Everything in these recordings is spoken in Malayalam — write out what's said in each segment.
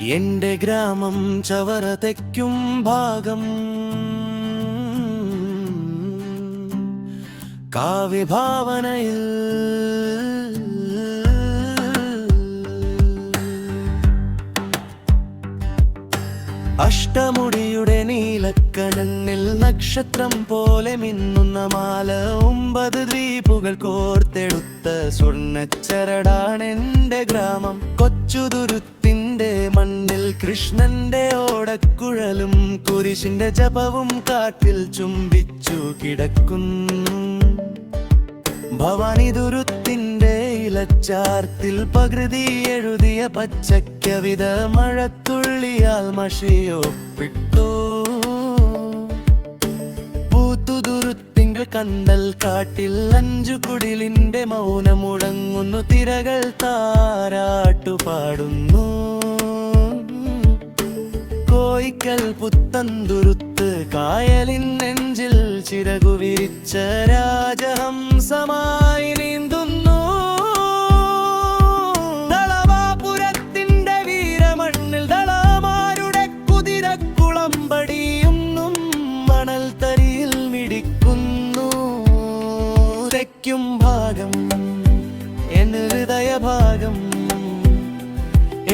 എന്റെ ഗ്രാമം ചവറ തെക്കും ഭാഗം കാവ്യഭാവനയിൽ അഷ്ടമുടിയുടെ നീലക്കനന്നിൽ നക്ഷത്രം പോലെ മിന്നുന്ന മാല 9 ദ്വീപുകൾ കോർത്തെടുത്ത സ്വർണ്ണച്ചരടാണെന്റെ ഗ്രാമം. കൊച്ചുതുരുത്തിന്റെ മണ്ണിൽ കൃഷ്ണന്റെ ഓടക്കുഴലും കുരിശിന്റെ ജപവും കാട്ടിൽ ചുംബിച്ചു കിടക്കുന്നു. ഭവാനി ദുരുത്തിന്റെ ഇലച്ചാർത്തിൽ പകൃതി എഴുതിയ പച്ചക്കവിത മഴത്തുള്ളിയാൽ മഷിയൊപ്പിട്ടു. പൂത്തുതുരുത്തിങ്കൾ കണ്ടൽ കാട്ടിൽ 5 കുടിലിന്റെ മൗനമുടങ്ങുന്നു. തിരകൾ താരാട്ടു പാടുന്നു. കോയിക്കൽ പുത്തന്തുരുത്ത് കായലിൻ നെഞ്ചിൽ ചിറകു വിരിച്ച രാജഹംസമായി നീന്തുന്നു. ദളവാപുരത്തിന്റെ വീരമണ്ണിൽ ദളമാരുടെ കുതിരക്കുളമ്പടിയുന്നും മണൽ തരിയിൽ മിടിക്കുന്നു. തെക്കും ഭാഗം എൻ ഹൃദയഭാഗം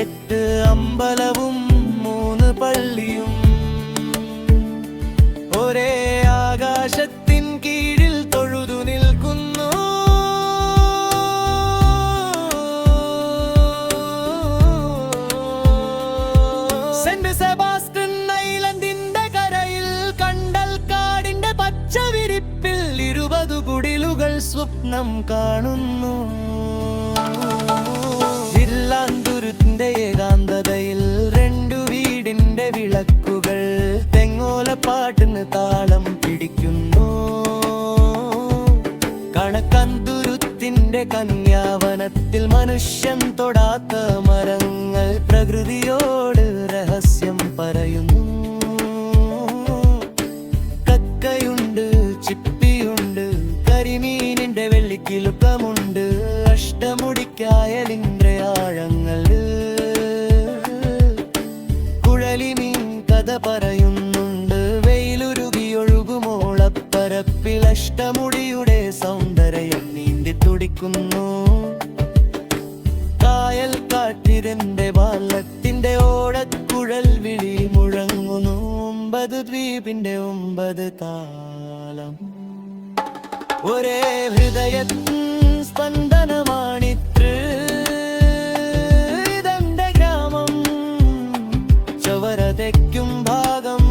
8 അമ്പലവും 3 പള്ളിയും ഒരേ ആകാശത്തിൻ കീഴിൽ തൊഴുതു നിൽക്കുന്നു. സെന്റ് സെബാസ്റ്റ്യൻ ഐലൻഡിന്റെ കരയിൽ കണ്ടൽക്കാടിന്റെ പച്ചവിരിപ്പിൽ 20 കുടിലുകൾ സ്വപ്നം കാണുന്നു. ജില്ലാന്തുരുത്തിന്റെ ഏകാന്തതയിൽ 2 വീടിന്റെ വിളക്കുകൾ തെങ്ങോലപ്പാട്ടിന് താളം പിടിക്കുന്നു. കണക്കന്തുരുത്തിന്റെ കന്യാവനത്തിൽ മനുഷ്യൻ തൊടാത്ത മരങ്ങൾ പ്രകൃതിയോട് രഹസ്യം പറയുന്നു. കക്കയുണ്ട്, ചിപ്പിയുണ്ട്, കരിമീനിന്റെ വെള്ളിക്കിലുക്കമുണ്ട്. അഷ്ടമുടിക്കായലിന്റെ ആഴങ്ങൾ കുഴലിമീൻ കഥ പറയുന്നുണ്ട്. വെയിലുരുകിയൊഴുകുമോളപ്പരപ്പിൽ അഷ്ടമുടിയുടെ സൗന്ദര്യം നീന്തി തുടിക്കുന്നു. കായൽ കാട്ടിരന്റെ വാലത്തിന്റെ ഓടക്കുഴൽ വിളി മുഴങ്ങുന്നു. 9 ദ്വീപിന്റെ 9 താളം ഒരേ ഹൃദയ സ്പന്ദനമാണിത്ര. ഇതെന്റെ ഗ്രാമം ചവറ തെക്കും ഭാഗം